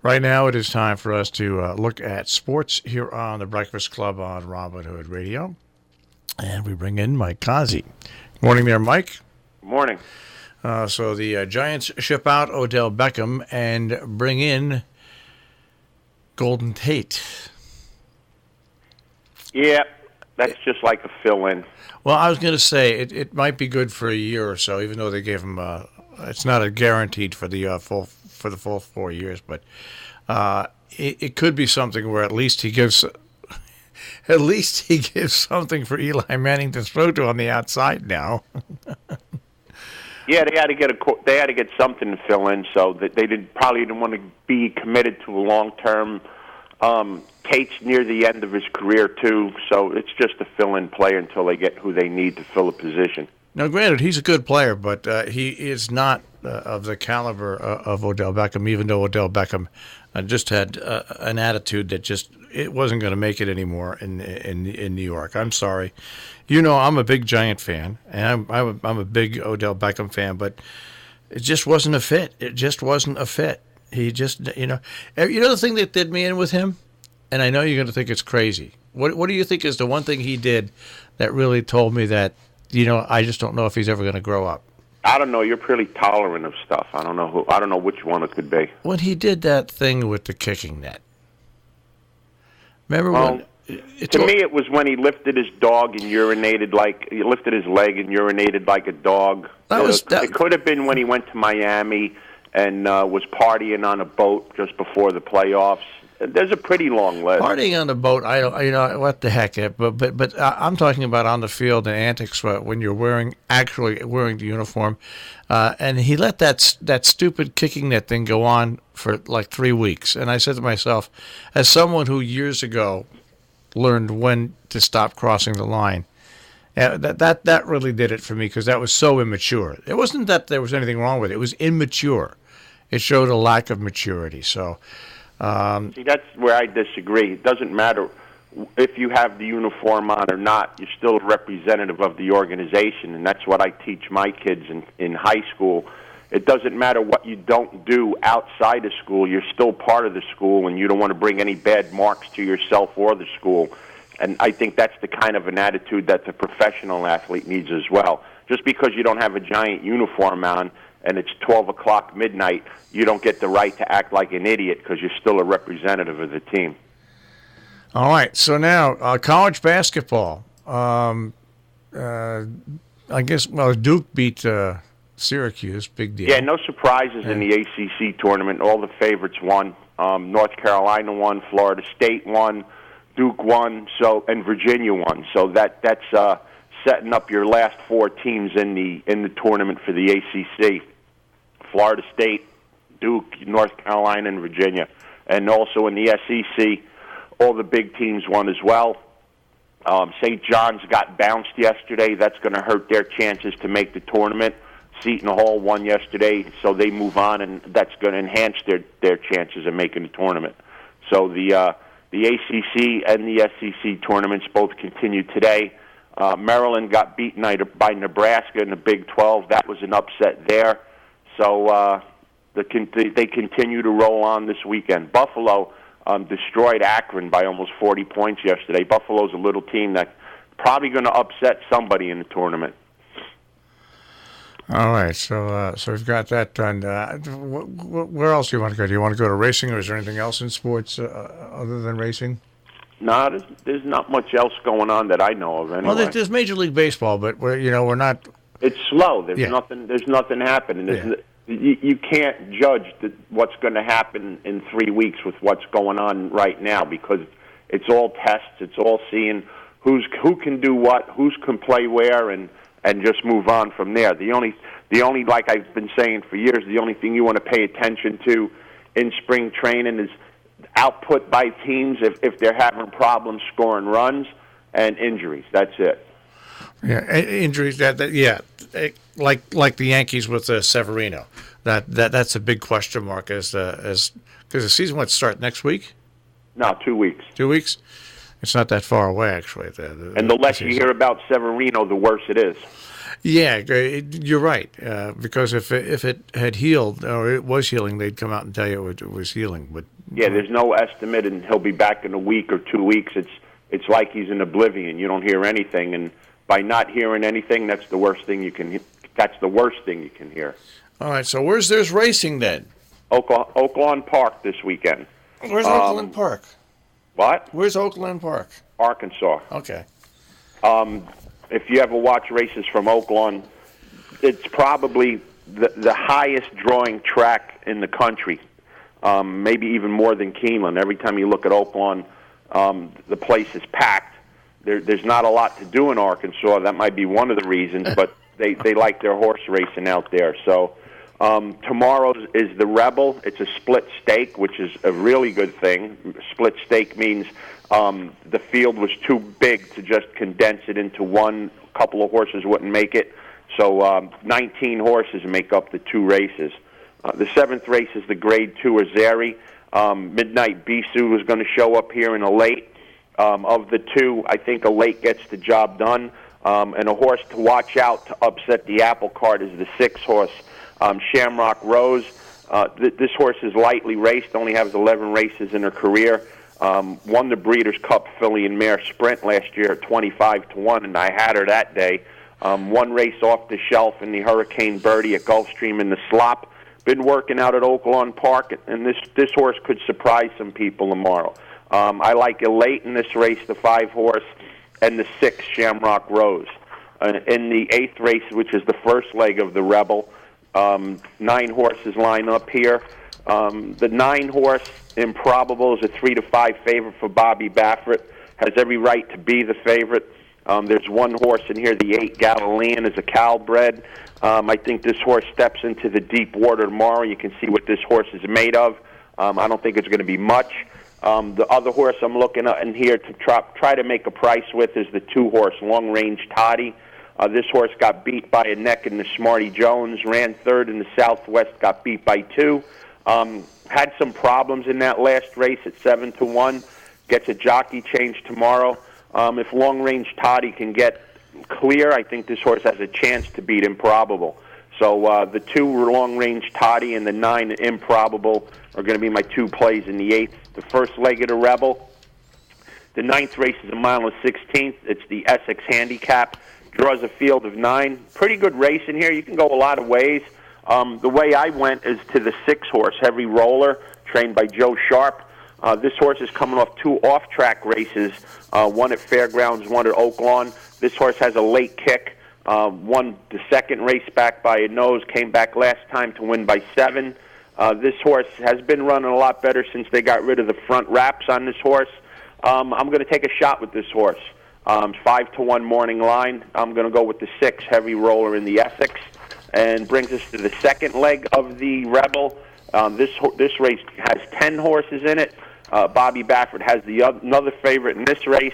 Right now, it is time for us to look at sports here on the Breakfast Club on Robin Hood Radio. And we bring in Mike Cozzi. Morning there, Mike. Morning. So the Giants ship out Odell Beckham and bring in Golden Tate. Yeah, that's just like a fill-in. Well, I was going to say it might be good for a year or so, even though they gave him it's not a guaranteed for the full 4 years, but it could be something where at least he gives something for Eli Manning to throw to on the outside now. Yeah, they had to get something to fill in, so that they probably didn't want to be committed to a long-term. Tate's near the end of his career too, so it's just a fill-in player until they get who they need to fill a position. Now, granted, he's a good player, but he is not of the caliber of Odell Beckham. Even though Odell Beckham just had an attitude that just it wasn't going to make it anymore in New York. I'm sorry. You know, I'm a big Giant fan, and I'm a big Odell Beckham fan, but it just wasn't a fit. It just wasn't a fit. He just, the thing that did me in with him, and I know you're going to think it's crazy. What do you think is the one thing he did that really told me that, I just don't know if he's ever going to grow up? I don't know. You're pretty tolerant of stuff. I don't know which one it could be. When he did that thing with the kicking net. Remember when? To me, it was when he lifted his dog and he lifted his leg and urinated like a dog. It could have been when he went to Miami and was partying on a boat just before the playoffs. There's a pretty long list. Partying on the boat, I don't, what the heck? But I'm talking about on the field and antics when you're actually wearing the uniform, and he let that stupid kicking net thing go on for like 3 weeks. And I said to myself, as someone who years ago learned when to stop crossing the line, that really did it for me because that was so immature. It wasn't that there was anything wrong with it; it was immature. It showed a lack of maturity. So. See, that's where I disagree. It doesn't matter if you have the uniform on or not. You're still a representative of the organization, and that's what I teach my kids in high school. It doesn't matter what you don't do outside of school. You're still part of the school, and you don't want to bring any bad marks to yourself or the school. And I think that's the kind of an attitude that the professional athlete needs as well. Just because you don't have a Giant uniform on and it's 12 o'clock midnight, you don't get the right to act like an idiot because you're still a representative of the team. All right, so now college basketball. I guess, Duke beat Syracuse, big deal. Yeah, no surprises in the ACC tournament. All the favorites won. North Carolina won, Florida State won, Duke won, and Virginia won. So that's setting up your last four teams in the tournament for the ACC. Florida State, Duke, North Carolina, and Virginia. And also in the SEC, all the big teams won as well. St. John's got bounced yesterday. That's going to hurt their chances to make the tournament. Seton Hall won yesterday, so they move on, and that's going to enhance their chances of making the tournament. So the ACC and the SEC tournaments both continue today. Maryland got beaten by Nebraska in the Big 12. That was an upset there. So they continue to roll on this weekend. Buffalo destroyed Akron by almost 40 points yesterday. Buffalo's a little team that's probably going to upset somebody in the tournament. All right, so we've got that done. Where else do you want to go? Do you want to go to racing, or is there anything else in sports other than racing? No, there's not much else going on that I know of. Anyway. Well, there's Major League Baseball, but we're not. It's slow. There's nothing happening. You can't judge what's going to happen in 3 weeks with what's going on right now because it's all tests. It's all seeing who can do what, who can play where, and just move on from there. The only like I've been saying for years, the only thing you want to pay attention to in spring training is output by teams if they're having problems scoring runs and injuries. That's it. Yeah, injuries. Like the Yankees with Severino. That's a big question mark because the season would start next week. No, 2 weeks. 2 weeks. It's not that far away, actually. And the less you hear about Severino, the worse it is. Yeah, you're right. Because if it had healed or it was healing, they'd come out and tell you it was healing. But yeah, there's no estimate, and he'll be back in a week or 2 weeks. It's like he's in oblivion. You don't hear anything, and by not hearing anything, that's the worst thing you can. That's the worst thing you can hear. All right. So there's racing then? Oaklawn Park this weekend. Where's Oakland Park? What? Where's Oakland Park? Arkansas. Okay. If you ever watch races from Oaklawn, it's probably the highest drawing track in the country, maybe even more than Keeneland. Every time you look at Oaklawn, the place is packed. There's not a lot to do in Arkansas. That might be one of the reasons, but they like their horse racing out there. So tomorrow is the Rebel. It's a split stake, which is a really good thing. Split stake means the field was too big to just condense it into one. A couple of horses wouldn't make it. So 19 horses make up the two races. The seventh race is the Grade 2 Azeri. Midnight Bisou is going to show up here in a late. Of the two, I think a late gets the job done. And a horse to watch out to upset the apple cart is the 6 horse, Shamrock Rose. This horse is lightly raced, only has 11 races in her career. Won the Breeders' Cup filly and mare sprint last year at 25-1, and I had her that day. One race off the shelf in the Hurricane Birdie at Gulfstream in the slop. Been working out at Oaklawn Park, and this horse could surprise some people tomorrow. I like it late in this race, the 5 horse, and the 6 Shamrock Rose. In the 8th race, which is the first leg of the Rebel, 9 horses line up here. The 9 horse, Improbable, is a 3-5 favorite for Bobby Baffert. Has every right to be the favorite. There's one horse in here, the 8 Galilean, is a Calbred. I think this horse steps into the deep water tomorrow. You can see what this horse is made of. I don't think it's going to be much. The other horse I'm looking at in here to try to make a price with is the 2 horse, Long Range Toddy. This horse got beat by a neck in the Smarty Jones, ran 3rd in the Southwest, got beat by 2. Had some problems in that last race at 7-1. Gets a jockey change tomorrow. If Long Range Toddy can get clear, I think this horse has a chance to beat Improbable. So the 2 Long Range Toddy and the 9 Improbable are going to be my 2 plays in the 8th. The first leg of the Rebel. The 9th race is 1 mile and 16th. It's the Essex Handicap. Draws a field of 9. Pretty good race in here. You can go a lot of ways. The way I went is to the 6 horse, Heavy Roller, trained by Joe Sharp. This horse is coming off 2 off-track races, one at Fairgrounds, one at Oaklawn. This horse has a late kick. Won the second race back by a nose, came back last time to win by 7. This horse has been running a lot better since they got rid of the front wraps on this horse. I'm going to take a shot with this horse. 5-1 morning line. I'm going to go with the 6 Heavy Roller in the Essex. And brings us to the second leg of the Rebel. This race has 10 horses in it. Bobby Baffert has another favorite in this race,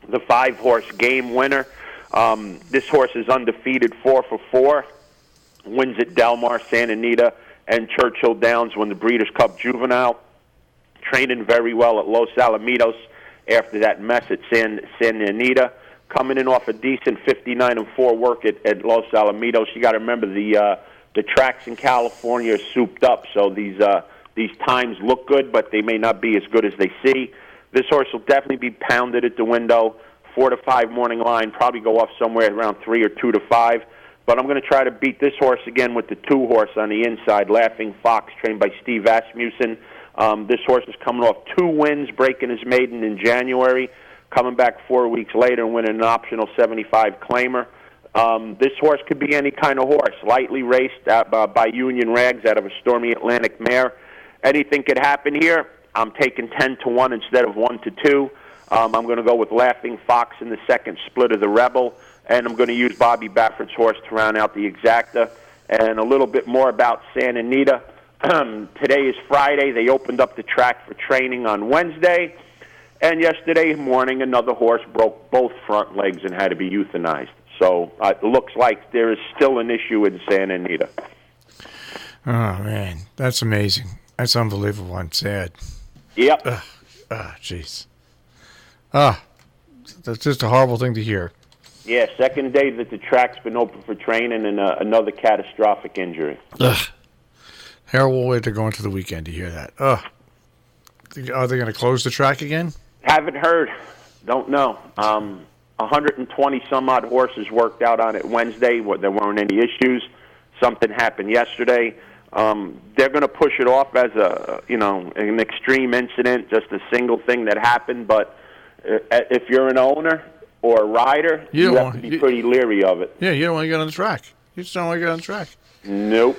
the 5 horse Game Winner. This horse is undefeated 4-4. Wins at Del Mar, Santa Anita, and Churchill Downs. Won the Breeders' Cup Juvenile. Training very well at Los Alamitos after that mess at Santa Anita. Coming in off a decent 59-4 work at Los Alamitos. You got to remember the tracks in California are souped up, so these times look good, but they may not be as good as they see. This horse will definitely be pounded at the window. 4-5 morning line, probably go off somewhere around 3 or 2-5. But I'm going to try to beat this horse again with the 2 horse on the inside, Laughing Fox, trained by Steve Asmussen. This horse is coming off 2 wins, breaking his maiden in January, coming back 4 weeks later and winning an optional 75 claimer. This horse could be any kind of horse, lightly raced by Union Rags out of a Stormy Atlantic mare. Anything could happen here. I'm taking 10-1 instead of 1-2. I'm going to go with Laughing Fox in the second split of the Rebel, and I'm going to use Bobby Baffert's horse to round out the exacta. And a little bit more about Santa Anita. Today is Friday. They opened up the track for training on Wednesday. And yesterday morning, another horse broke both front legs and had to be euthanized. So it looks like there is still an issue in Santa Anita. Oh, man. That's amazing. That's unbelievable and sad. Yep. Jeez. That's just a horrible thing to hear. Yeah, second day that the track's been open for training, and another catastrophic injury. Ugh. Terrible way to go into the weekend. To hear that. Ugh. Are they going to close the track again? Haven't heard. Don't know. 120 some odd horses worked out on it Wednesday. There weren't any issues. Something happened yesterday. They're going to push it off as an extreme incident, just a single thing that happened. But if you're an owner or a rider, you have to be pretty leery of it. Yeah, you don't want to get on the track. You just don't want to get on the track. Nope.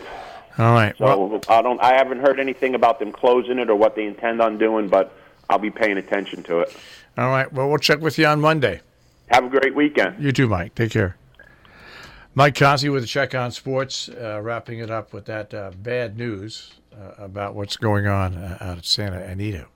All right. So I haven't heard anything about them closing it or what they intend on doing, but I'll be paying attention to it. All right. Well, we'll check with you on Monday. Have a great weekend. You too, Mike. Take care. Mike Cozzi with a check on sports, wrapping it up with that bad news about what's going on out at Santa Anita.